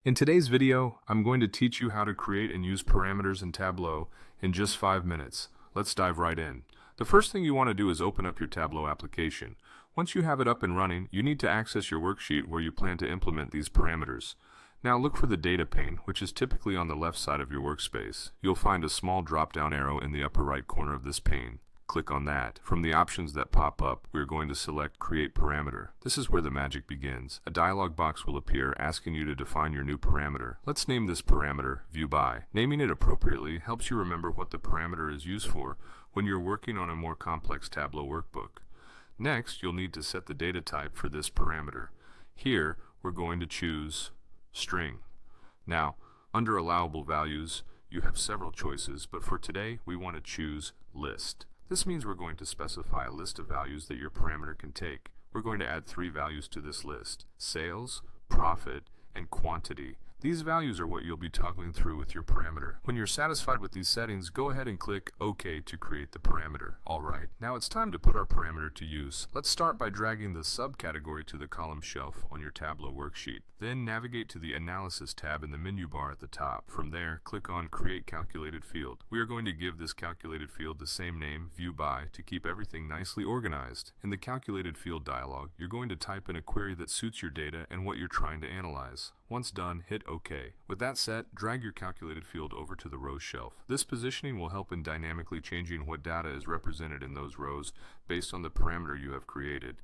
In today's video, I'm going to teach you how to create and use parameters in Tableau in just 5 minutes. Let's dive right in. The first thing you want to do is open up your Tableau application. Once you have it up and running, you need to access your worksheet where you plan to implement these parameters. Now look for the data pane, which is typically on the left side of your workspace. You'll find a small drop-down arrow in the upper right corner of this pane. Click on that. From the options that pop up, we're going to select Create Parameter. This is where the magic begins. A dialog box will appear asking you to define your new parameter. Let's name this parameter View By. Naming it appropriately helps you remember what the parameter is used for when you're working on a more complex Tableau workbook. Next, you'll need to set the data type for this parameter. Here, we're going to choose String. Now, under Allowable Values, you have several choices, but for today, we want to choose List. This means we're going to specify a list of values that your parameter can take. We're going to add 3 values to this list: sales, profit, and quantity. These values are what you'll be toggling through with your parameter. When you're satisfied with these settings, go ahead and click OK to create the parameter. Alright, now it's time to put our parameter to use. Let's start by dragging the subcategory to the column shelf on your Tableau worksheet. Then navigate to the Analysis tab in the menu bar at the top. From there, click on Create Calculated Field. We are going to give this calculated field the same name, View By, to keep everything nicely organized. In the Calculated Field dialog, you're going to type in a query that suits your data and what you're trying to analyze. Once done, hit OK. With that set, drag your calculated field over to the rows shelf. This positioning will help in dynamically changing what data is represented in those rows based on the parameter you have created.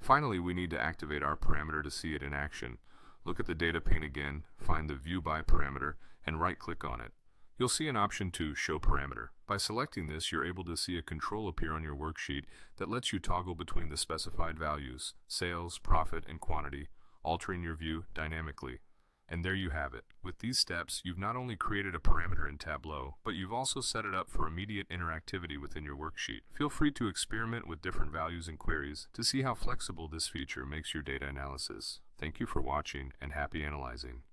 Finally, we need to activate our parameter to see it in action. Look at the data pane again, find the View By parameter, and right-click on it. You'll see an option to Show Parameter. By selecting this, you're able to see a control appear on your worksheet that lets you toggle between the specified values, sales, profit, and quantity, altering your view dynamically. And there you have it. With these steps, you've not only created a parameter in Tableau, but you've also set it up for immediate interactivity within your worksheet. Feel free to experiment with different values and queries to see how flexible this feature makes your data analysis. Thank you for watching, and happy analyzing.